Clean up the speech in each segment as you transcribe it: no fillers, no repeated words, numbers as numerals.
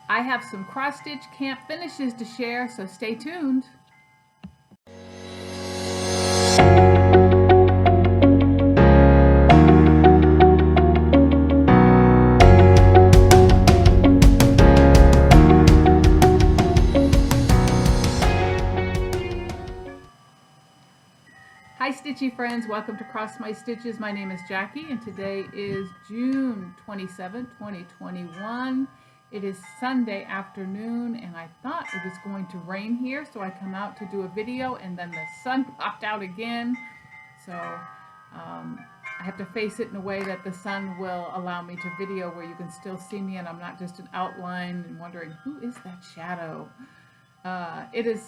I have some cross-stitch camp finishes to share, so stay tuned. Hi Stitchy friends, welcome to Cross My Stitches. My name is Jackie and today is June 27, 2021. It is Sunday afternoon and I thought it was going to rain here, so I come out to do a video and then the sun popped out again. So I have to face it in a way that the sun will allow me to video where you can still see me and I'm not just an outline and wondering who is that shadow. It is,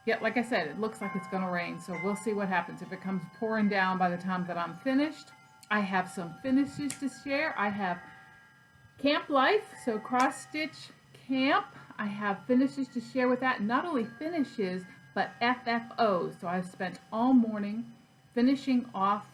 yeah, like I said, it looks like it's going to rain, so we'll see what happens. If it comes pouring down by the time that I'm finished, I have some finishes to share. I have Camp Life, so cross stitch camp. I have finishes to share with that. Not only finishes, but FFOs. So I've spent all morning finishing off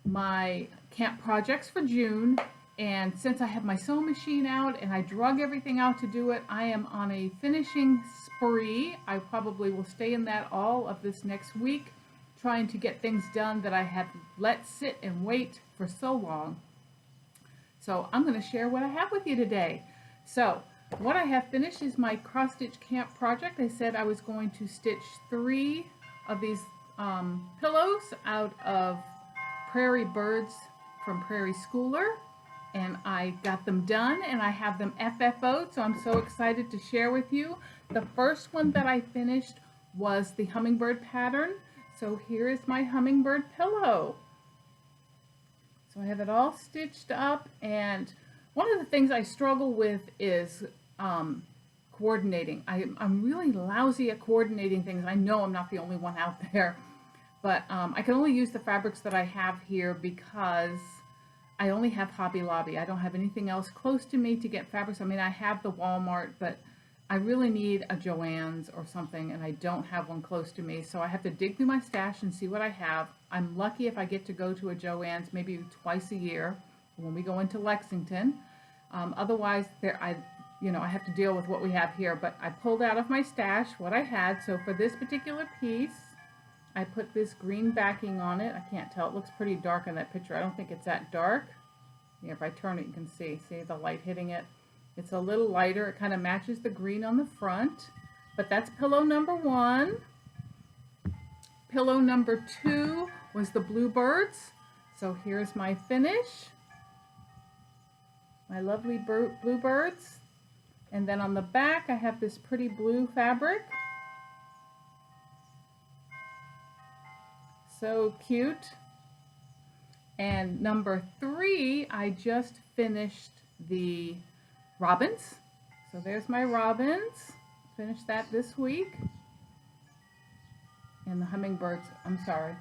my camp projects for June. And since I have my sewing machine out and I drug everything out to do it, I am on a finishing spree. I probably will stay in that all of this next week, trying to get things done that I have let sit and wait for so long. So I'm going to share what I have with you today. So what I have finished is my cross stitch camp project. I said I was going to stitch 3 of these pillows out of Prairie Birds from Prairie Schooler. And I got them done and I have them FFO'd, so I'm so excited to share with you. The first one that I finished was the hummingbird pattern. So here is my hummingbird pillow. So I have it all stitched up, and one of the things I struggle with is coordinating. I'm really lousy at coordinating things. I know I'm not the only one out there, but I can only use the fabrics that I have here because I only have Hobby Lobby. I don't have anything else close to me to get fabrics. I mean, I have the Walmart, but I really need a Joann's or something, and I don't have one close to me. So I have to dig through my stash and see what I have. I'm lucky if I get to go to a Joann's maybe twice a year when we go into Lexington. Otherwise, I have to deal with what we have here. But I pulled out of my stash what I had. So for this particular piece, I put this green backing on it. I can't tell. It looks pretty dark in that picture. I don't think it's that dark. Yeah, if I turn it, you can see the light hitting it. It's a little lighter. It kind of matches the green on the front. But that's pillow number 1. Pillow number 2 was the bluebirds. So here's my finish. My lovely bluebirds. And then on the back, I have this pretty blue fabric. So cute. And number 3, I just finished the robins. So there's my robins. Finished that this week. And the hummingbirds, I'm sorry.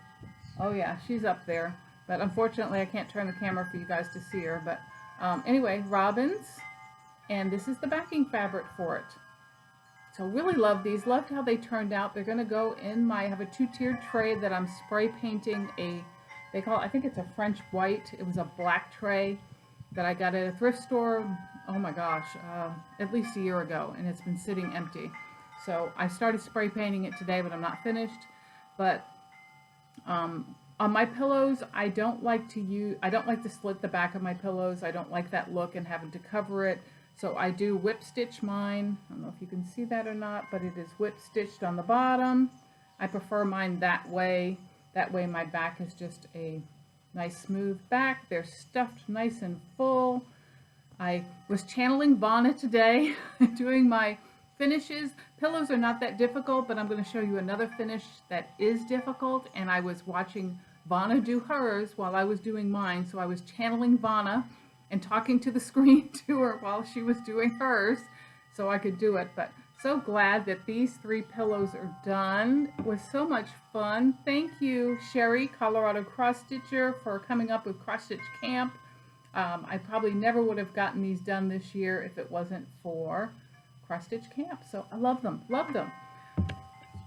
Oh yeah, she's up there. But unfortunately, I can't turn the camera for you guys to see her. But anyway, robins. And this is the backing fabric for it. So really love these. Loved how they turned out. They're going to go in I have a 2-tiered tray that I'm spray painting I think it's a French white. It was a black tray that I got at a thrift store, oh my gosh, at least a year ago, and it's been sitting empty. So I started spray painting it today, but I'm not finished. But on my pillows, I don't like to slit the back of my pillows. I don't like that look and having to cover it. So I do whip stitch mine. I don't know if you can see that or not, but it is whip stitched on the bottom. I prefer mine that way. That way my back is just a nice smooth back. They're stuffed nice and full. I was channeling Vonna today, doing my finishes. Pillows are not that difficult, but I'm going to show you another finish that is difficult. And I was watching Vonna do hers while I was doing mine. So I was channeling Vonna and talking to the screen to her while she was doing hers so I could do it. But so glad that these 3 pillows are done. It was so much fun. Thank you, Sherry, Colorado Cross Stitcher, for coming up with Cross Stitch Camp. I probably never would have gotten these done this year if it wasn't for Cross Stitch Camp. So I love them, love them.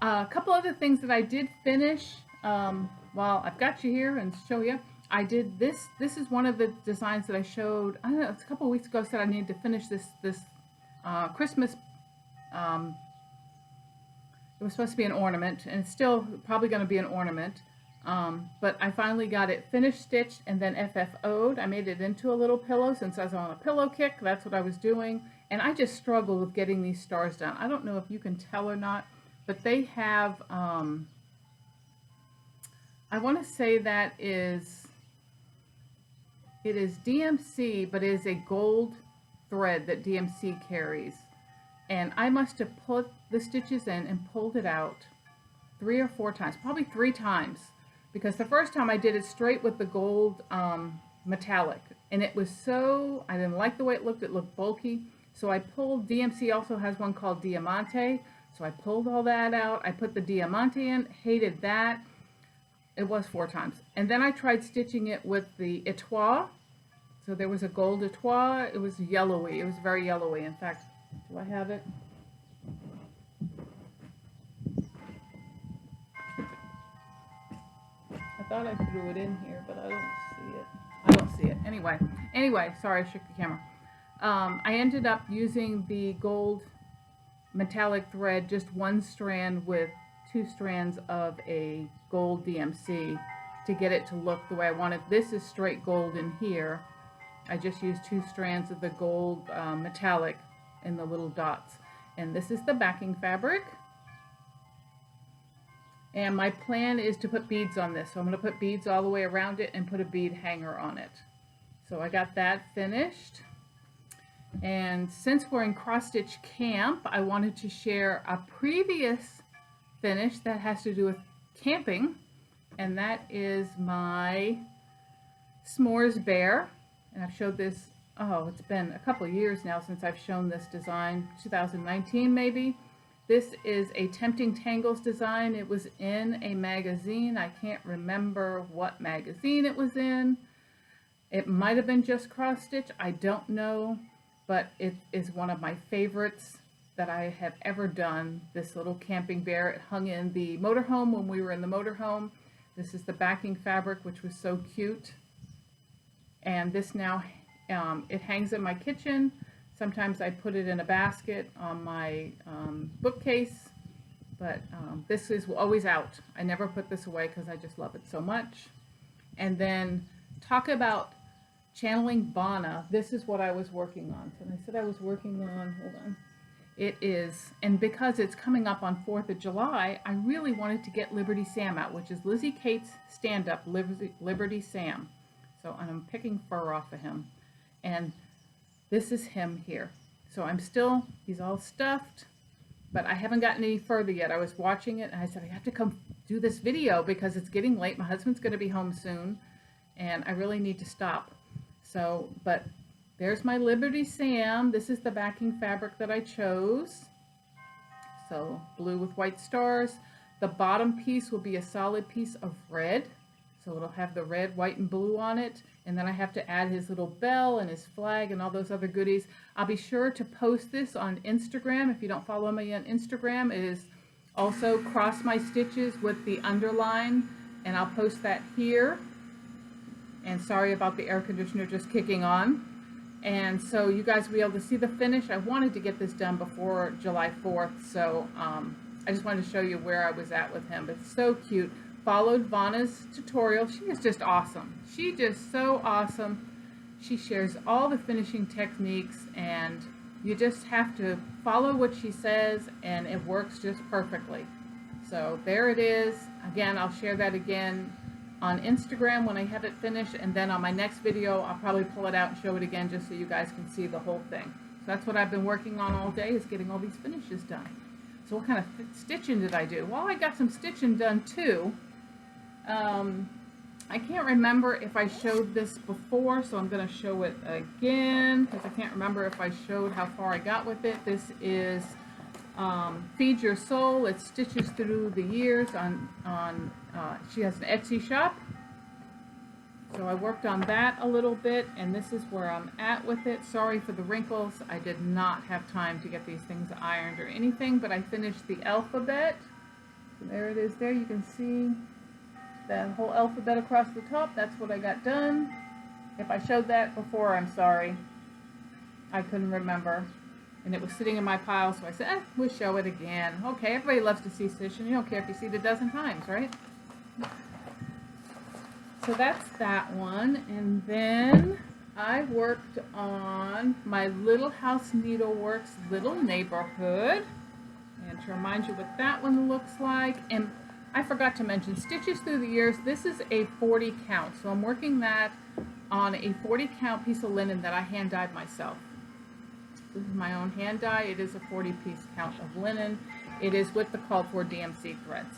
A couple other things that I did finish while I've got you here and show you. I did this. This is one of the designs that I showed, I don't know, it's a couple of weeks ago. I said I needed to finish this Christmas, um, it was supposed to be an ornament, and it's still probably going to be an ornament. But I finally got it finished stitched and then FFO'd. I made it into a little pillow since I was on a pillow kick. That's what I was doing. And I just struggle with getting these stars done. I don't know if you can tell or not, but they have, I want to say that it is DMC, but it is a gold thread that DMC carries. And I must have put the stitches in and pulled it out 3 or 4 times, probably 3 times. Because the first time I did it straight with the gold metallic. And it was so, I didn't like the way it looked bulky. So I pulled, DMC also has one called Diamante. So I pulled all that out. I put the Diamante in, hated that. It was 4 times. And then I tried stitching it with the Etoile. So there was a gold Etoile. It was yellowy. It was very yellowy. In fact, do I have it? I thought I threw it in here, but I don't see it. I don't see it. Anyway, sorry, I shook the camera. I ended up using the gold metallic thread, just 1 strand with 2 strands of a gold DMC to get it to look the way I wanted. This is straight gold in here. I just used 2 strands of the gold metallic in the little dots. And this is the backing fabric. And my plan is to put beads on this. So I'm going to put beads all the way around it and put a bead hanger on it. So I got that finished. And since we're in cross stitch camp, I wanted to share a previous finish that has to do with camping. And that is my s'mores bear. And I've showed this, oh, it's been a couple of years now since I've shown this design, 2019 maybe. This is a Tempting Tangles design. It was in a magazine. I can't remember what magazine it was in. It might have been just cross stitch. I don't know, but it is one of my favorites that I have ever done. This little camping bear. It hung in the motorhome when we were in the motorhome. This is the backing fabric, which was so cute. And this now, it hangs in my kitchen. Sometimes I put it in a basket on my bookcase, but this is always out. I never put this away because I just love it so much. And then talk about channeling Bana. This is what I was working on. So I said I was working on, hold on. It is, and because it's coming up on 4th of July, I really wanted to get Liberty Sam out, which is Lizzie Kate's stand-up, Liberty Sam. So I'm picking fur off of him. And this is him here. So I'm still, he's all stuffed, but I haven't gotten any further yet. I was watching it and I said, I have to come do this video because it's getting late. My husband's going to be home soon and I really need to stop. So, but there's my Liberty Sam. This is the backing fabric that I chose. So blue with white stars. The bottom piece will be a solid piece of red. So it'll have the red, white, and blue on it. And then I have to add his little bell and his flag and all those other goodies. I'll be sure to post this on Instagram. If you don't follow me on Instagram, it is also Cross My Stitches with the underline. And I'll post that here. And sorry about the air conditioner just kicking on. And so you guys will be able to see the finish. I wanted to get this done before July 4th. So I just wanted to show you where I was at with him. It's so cute. Followed Vanna's tutorial. She is just awesome. She's just so awesome. She shares all the finishing techniques and you just have to follow what she says and it works just perfectly. So there it is. Again, I'll share that again on Instagram when I have it finished, and then on my next video I'll probably pull it out and show it again just so you guys can see the whole thing. So that's what I've been working on all day, is getting all these finishes done. So what kind of stitching did I do? Well, I got some stitching done too. I can't remember if I showed this before, so I'm going to show it again because I can't remember if I showed how far I got with it. This is Feed Your Soul. It stitches through the years on she has an Etsy shop. So I worked on that a little bit, and this is where I'm at with it. Sorry for the wrinkles. I did not have time to get these things ironed or anything, but I finished the alphabet. So there it is there. You can see that whole alphabet across the top. That's what I got done. If I showed that before, I'm sorry. I couldn't remember. and it was sitting in my pile, so I said, we'll show it again. Okay, everybody loves to see stitching. You don't care if you see it a dozen times, right? So that's that one. And then I worked on my Little House Needleworks Little Neighborhood. And to remind you what that one looks like. And I forgot to mention, Stitches Through the Years, this is a 40 count. So I'm working that on a 40 count piece of linen that I hand dyed myself. This is my own hand dye. It is a 40 piece count of linen. It is with the called for DMC threads.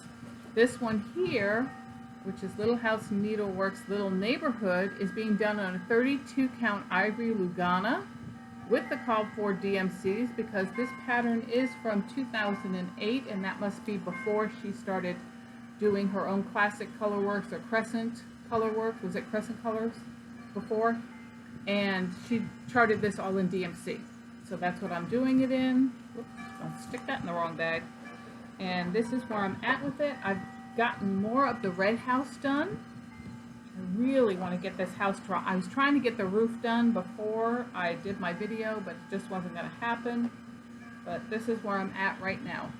This one here, which is Little House Needleworks Little Neighborhood, is being done on a 32 count ivory Lugana with the called for DMCs, because this pattern is from 2008, and that must be before she started doing her own classic colorworks or crescent colorworks. Was it crescent colors before? And she charted this all in DMC. So that's what I'm doing it in. Whoops, don't stick that in the wrong bag. And this is where I'm at with it. I've gotten more of the red house done. I really want to get this house dry. I was trying to get the roof done before I did my video, but it just wasn't going to happen. But this is where I'm at right now.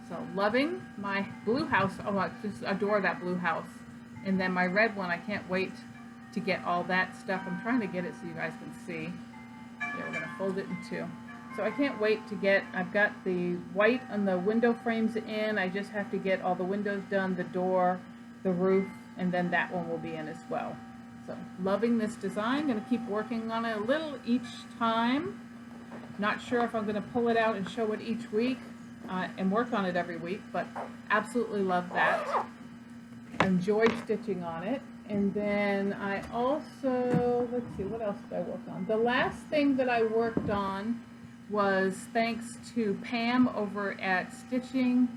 So loving my blue house. Oh, I just adore that blue house. And then my red one, I can't wait to get all that stuff. I'm trying to get it so you guys can see. Yeah, we're going to fold it in two. So I can't wait to get, I've got the white on the window frames in. I just have to get all the windows done, the door, the roof, and then that one will be in as well. So loving this design. Going to keep working on it a little each time. Not sure if I'm going to pull it out and show it each week and work on it every week, but absolutely love that. Enjoyed stitching on it. And then I also, let's see, what else did I work on? The last thing that I worked on was thanks to Pam over at Stitching,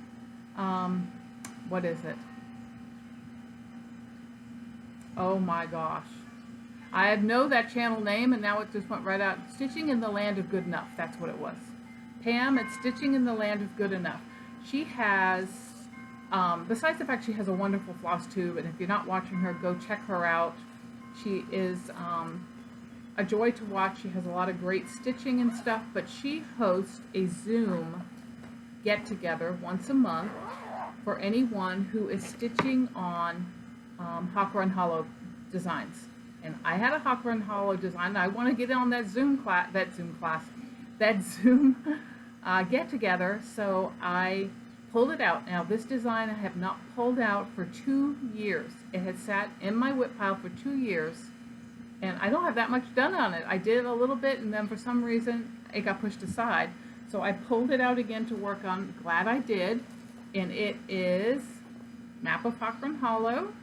what is it? Oh my gosh. I know that channel name, and now it just went right out. Stitching in the Land of Good Enough, that's what it was. Pam at Stitching in the Land of Good Enough. She has, besides the fact she has a wonderful floss tube, and if you're not watching her, go check her out. She is a joy to watch. She has a lot of great stitching and stuff, but she hosts a Zoom get-together once a month for anyone who is stitching on Hawk Run Hollow designs. And I had a Hawk Run Hollow design, and I want to get on that Zoom get-together, so I pulled it out. Now this design I have not pulled out for 2 years. It had sat in my whip pile for 2 years, and I don't have that much done on it. I did a little bit, and then for some reason it got pushed aside. So I pulled it out again to work on. Glad I did. And it is Map of Hawk Run Hollow.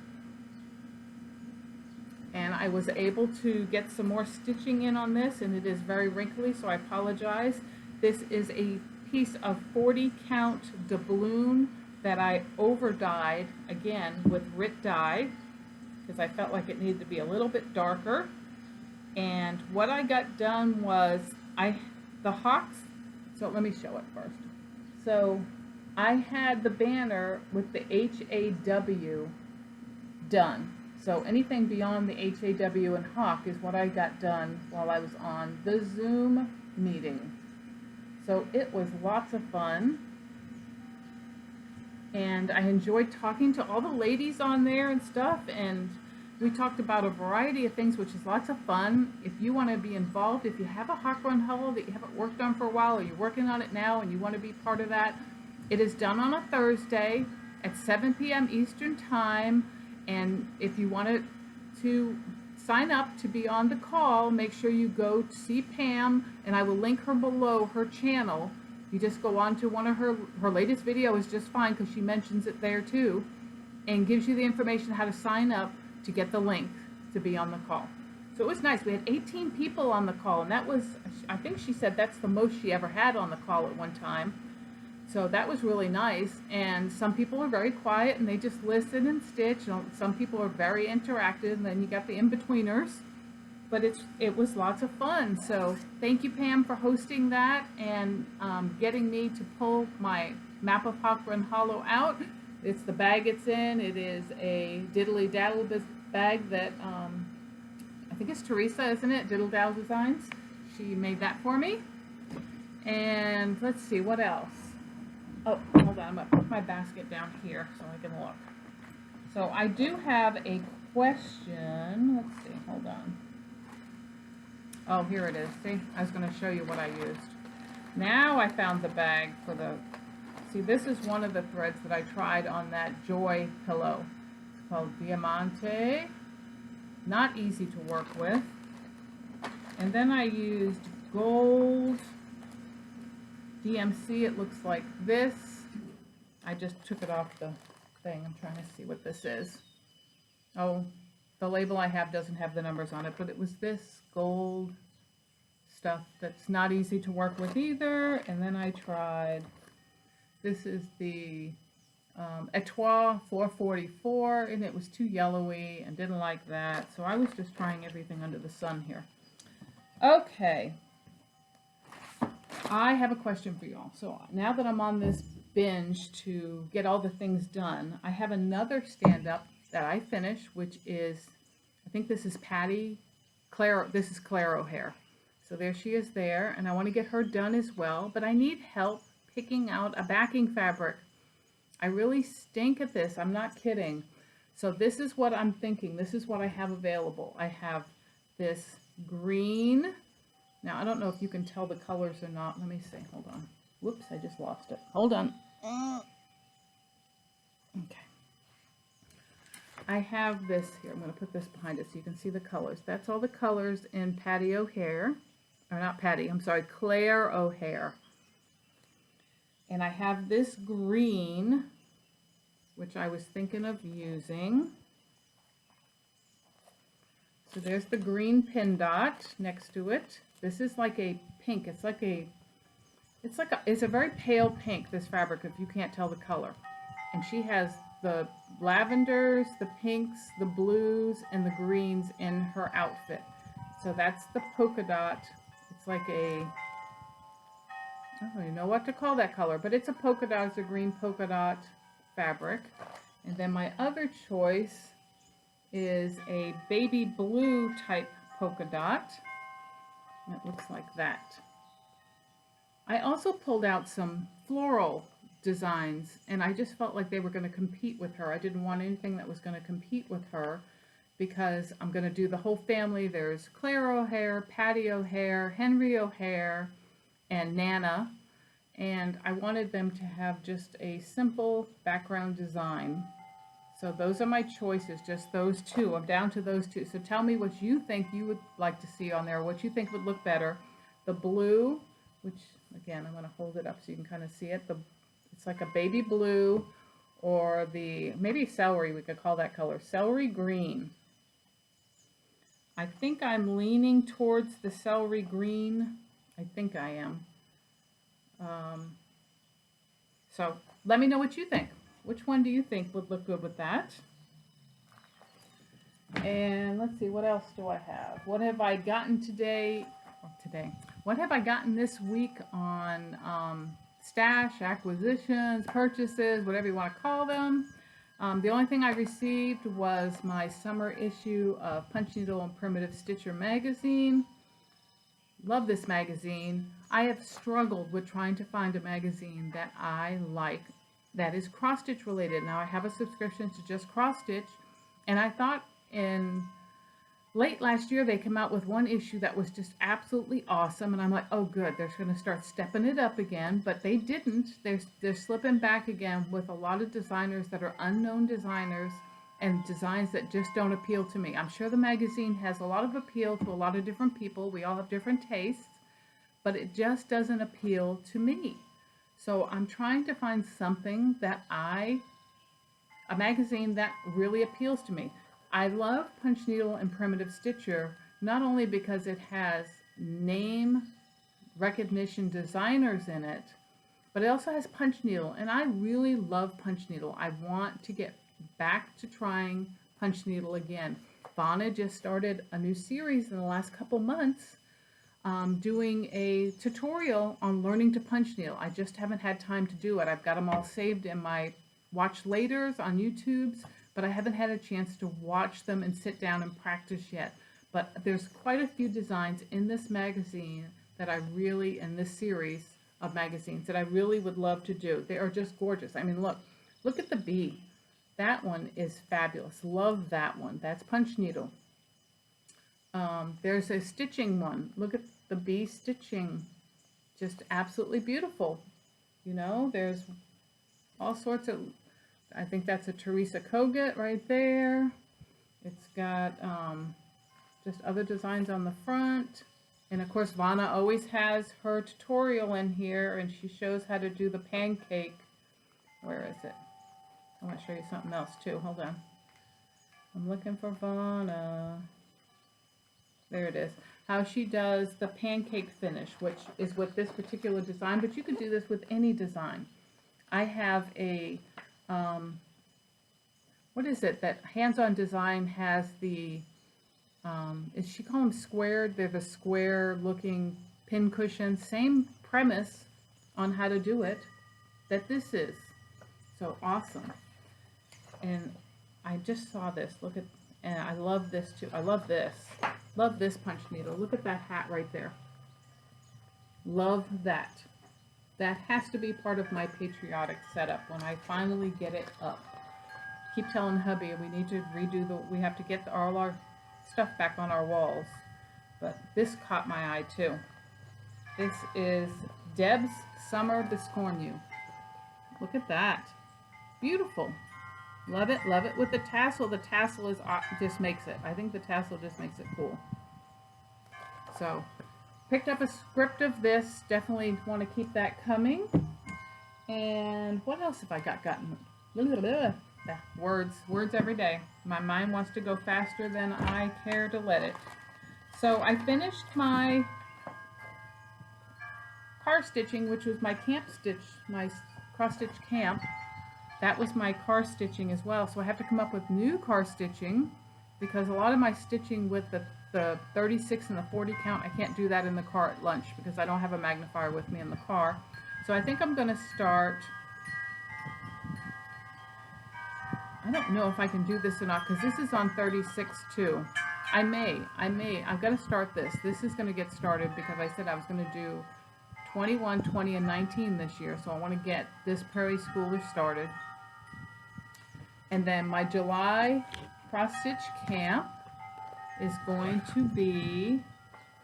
And I was able to get some more stitching in on this, and it is very wrinkly, so I apologize. This is a piece of 40 count doubloon that I over dyed again with Rit dye, because I felt like it needed to be a little bit darker. And what I got done was the hawks, so let me show it first. So I had the banner with the HAW done. So anything beyond the HAW and hawk is what I got done while I was on the Zoom meeting. So it was lots of fun. And I enjoyed talking to all the ladies on there and stuff, and we talked about a variety of things, which is lots of fun. If you want to be involved, if you have a Hawk Run Hollow that you haven't worked on for a while, or you're working on it now and you want to be part of that, it is done on a Thursday at 7 p.m. Eastern Time. And if you want to sign up to be on the call, make sure you go to see Pam, and I will link her below her channel. You just go on to one of her latest video is just fine, because she mentions it there too, and gives you the information how to sign up to get the link to be on the call. So it was nice. We had 18 people on the call, and that was, I think she said that's the most she ever had on the call at one time. So that was really nice. And some people are very quiet and they just listen and stitch. Some people are very interactive, and then you got the in-betweeners. But it was lots of fun. So thank you, Pam, for hosting that and getting me to pull my Map of Hawk Run Hollow out. It's the bag it's in. It is a Diddly Daddle bag that I think it's Teresa, isn't it? Diddle Daddle Designs. she made that for me. And let's see, what else? Oh, hold on, I'm going to put my basket down here so I can look. So I do have a question. Let's see, hold on. Oh, here it is. See, I was going to show you what I used. Now I found the bag for the, see, this is one of the threads that I tried on that Joy pillow. It's called Diamante. Not easy to work with. And then I used gold DMC. It looks like this. I just took it off the thing. I'm trying to see what this is. Oh, the label I have doesn't have the numbers on it, but it was this gold stuff that's not easy to work with either. And then I tried, this is the Etoile 444, and it was too yellowy and didn't like that. So I was just trying everything under the sun here. Okay, I have a question for y'all. So now that I'm on this binge to get all the things done, I have another stand-up that I finished, which is, I think this is Claire, this is Claire O'Hare. So there she is there, and I want to get her done as well, but I need help picking out a backing fabric. I really stink at this, I'm not kidding. So this is what I'm thinking, this is what I have available. I have this green. Now I don't know if you can tell the colors or not. Let me see, hold on. Whoops, I just lost it. Hold on. Okay. I have this here. I'm going to put this behind it so you can see the colors. That's all the colors in Patty O'Hare. Or not Patty, I'm sorry, Claire O'Hare. And I have this green, which I was thinking of using. So there's the green pin dot next to it. This is like a pink. It's a very pale pink, this fabric, if you can't tell the color. And she has the lavenders, the pinks, the blues, and the greens in her outfit. So that's the polka dot. It's like a, I don't even know what to call that color, but it's a polka dot, it's a green polka dot fabric. And then my other choice is a baby blue type polka dot. And it looks like that. I also pulled out some floral designs, and I just felt like they were going to compete with her. I didn't want anything that was going to compete with her because I'm going to do the whole family. There's Claire O'Hare, Patty O'Hare, Henry O'Hare, and Nana. And I wanted them to have just a simple background design. So those are my choices, just those two. I'm down to those two. So tell me what you think you would like to see on there, what you think would look better. The blue, which again, I'm going to hold it up so you can kind of see it. It's like a baby blue, or the, maybe celery, we could call that color, celery green. I think I'm leaning towards the celery green. I think I am. So let me know what you think. Which one do you think would look good with that? And let's see, what else do I have? What have I gotten today? What have I gotten this week on stash, acquisitions, purchases, whatever you want to call them? The only thing I received was my summer issue of Punch Needle and Primitive Stitcher magazine. Love this magazine. I have struggled with trying to find a magazine that I like that is cross-stitch related. Now I have a subscription to just cross-stitch, and I thought in late last year they came out with one issue that was just absolutely awesome, and I'm like, oh good, they're going to start stepping it up again, but they didn't. They're slipping back again with a lot of designers that are unknown designers and designs that just don't appeal to me. I'm sure the magazine has a lot of appeal to a lot of different people. We all have different tastes, but it just doesn't appeal to me. So I'm trying to find something that a magazine that really appeals to me. I love Punch Needle and Primitive Stitcher, not only because it has name recognition designers in it, but it also has Punch Needle, and I really love Punch Needle. I want to get back to trying Punch Needle again. Fauna just started a new series in the last couple months, doing a tutorial on learning to punch needle. I just haven't had time to do it. I've got them all saved in my watch laters on YouTube's, but I haven't had a chance to watch them and sit down and practice yet. But there's quite a few designs in this magazine that I really, in this series of magazines, that I really would love to do. They are just gorgeous. I mean, look at the bee. That one is fabulous. Love that one. That's punch needle. There's a stitching one. Look at the bee stitching. Just absolutely beautiful. You know, there's all sorts of, I think that's a Teresa Kogut right there. It's got just other designs on the front. And of course, Vanna always has her tutorial in here, and she shows how to do the pancake. Where is it? I want to show you something else too. Hold on. I'm looking for Vanna. There it is. How she does the pancake finish, which is with this particular design, but you could do this with any design. I have a, what is it? That Hands-On Design has the, is she call them squared? They're the square looking pin cushions. Same premise on how to do it that this is. So awesome. And I just saw this. Look at, and I love this too. I love this. Love this punch needle. Look at that hat right there. Love that. That has to be part of my patriotic setup when I finally get it up. Keep telling hubby we need to redo we have to get all our stuff back on our walls. But this caught my eye too. This is Deb's Summer Biscornu. Look at that. Beautiful. Love it with the tassel. The tassel is just makes it. I think the tassel just makes it cool. So, picked up a script of this. Definitely want to keep that coming. And what else have I gotten? Words every day. My mind wants to go faster than I care to let it. So I finished my car stitching, which was my camp stitch, my cross stitch camp. That was my car stitching as well. So I have to come up with new car stitching because a lot of my stitching with the 36 and the 40 count, I can't do that in the car at lunch because I don't have a magnifier with me in the car. So I think I'm going to start, I don't know if I can do this or not because this is on 36 too. I've got to start this. This is going to get started because I said I was going to do 21, 20, and 19 this year. So I want to get this Prairie Schooler started. And then my July cross stitch camp is going to be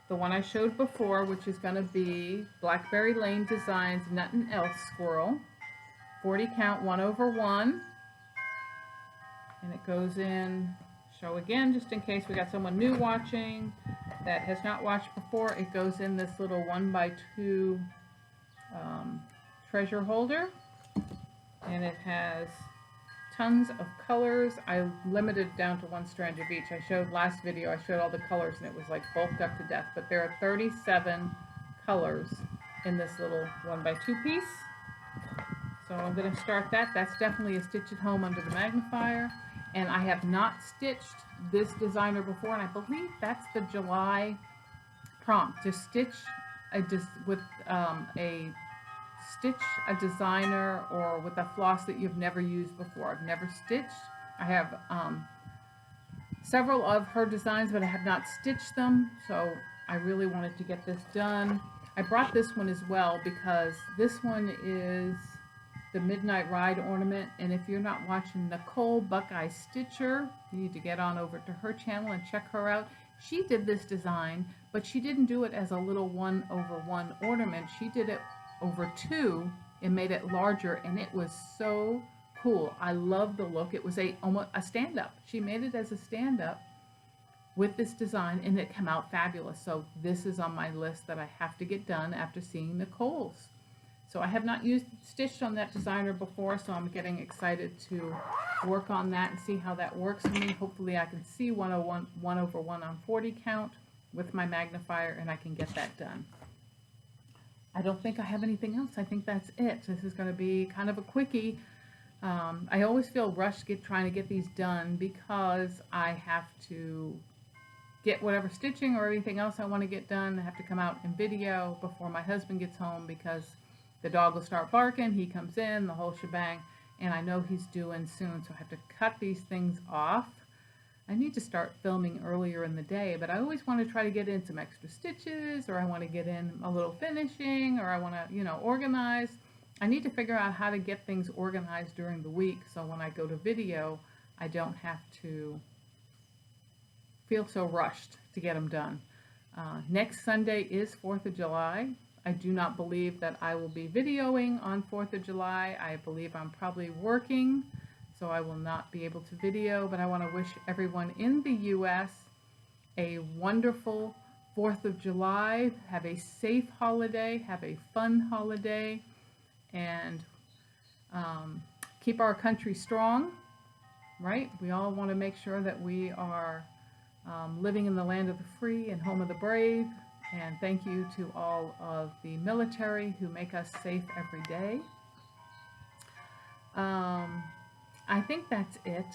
the one I showed before, which is going to be Blackberry Lane Designs Nut and Elf Squirrel. 40 count 1/1. And it goes in, show again, just in case we got someone new watching that has not watched before. It goes in this little 1x2 treasure holder. And it has tons of colors. I limited down to one strand of each. I showed last video, I showed all the colors and it was like bulked up to death, but there are 37 colors in this little 1x2 piece. So I'm going to start that. That's definitely a stitch at home under the magnifier. And I have not stitched this designer before, and I believe that's the July prompt, to stitch with a designer or with a floss that you've never used before. I've never stitched. I have several of her designs, but I have not stitched them, so I really wanted to get this done. I brought this one as well because this one is the Midnight Ride ornament, and if you're not watching Nicole Buckeye Stitcher, you need to get on over to her channel and check her out. She did this design, but she didn't do it as a little 1/1 ornament. She did it over 2 and made it larger, and it was so cool. I love the look. It was almost a stand-up. She made it as a stand-up with this design, and it came out fabulous. So this is on my list that I have to get done after seeing Nicole's. So I have not stitched on that designer before, so I'm getting excited to work on that and see how that works for me. Hopefully I can see 1/1 on 40 count with my magnifier, and I can get that done. I don't think I have anything else. I think that's it. This is going to be kind of a quickie. I always feel rushed trying to get these done because I have to get whatever stitching or everything else I want to get done. I have to come out in video before my husband gets home because the dog will start barking, he comes in, the whole shebang, and I know he's due in soon, so I have to cut these things off. I need to start filming earlier in the day, but I always want to try to get in some extra stitches, or I want to get in a little finishing, or I want to, organize. I need to figure out how to get things organized during the week so when I go to video, I don't have to feel so rushed to get them done. Next Sunday is 4th of July. I do not believe that I will be videoing on 4th of July. I believe I'm probably working, so I will not be able to video, but I want to wish everyone in the U.S. a wonderful 4th of July. Have a safe holiday, have a fun holiday, and keep our country strong, right? We all want to make sure that we are living in the land of the free and home of the brave. And thank you to all of the military who make us safe every day. I think that's it.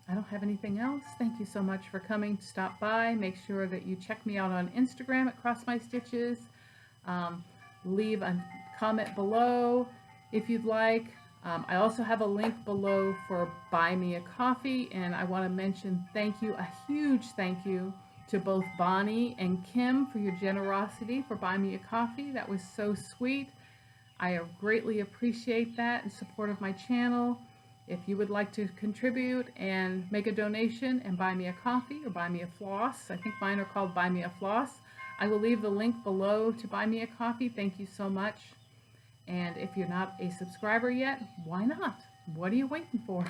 I don't have anything else. Thank you so much for coming to stop by. Make sure that you check me out on Instagram at Cross My Stitches. Leave a comment below if you'd like. I also have a link below for Buy Me a Coffee, and I want to mention a huge thank you to both Bonnie and Kim for your generosity for Buy Me a Coffee. That was so sweet. I greatly appreciate that in support of my channel. If you would like to contribute and make a donation and buy me a coffee or buy me a floss, I think mine are called Buy Me a Floss, I will leave the link below to buy me a coffee. Thank you so much. And if you're not a subscriber yet, why not? What are you waiting for?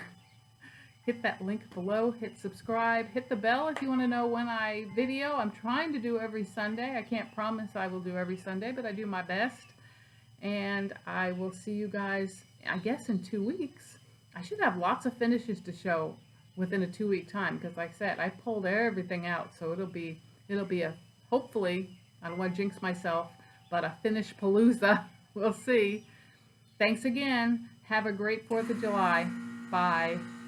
Hit that link below, hit subscribe, hit the bell if you want to know when I video. I'm trying to do every Sunday. I can't promise I will do every Sunday, but I do my best. And I will see you guys, I guess, in 2 weeks. I should have lots of finishes to show within a 2-week time, because like I said, I pulled everything out, so it'll be a, hopefully, I don't want to jinx myself, but a finish palooza. We'll see. Thanks again. Have a great 4th of July. Bye.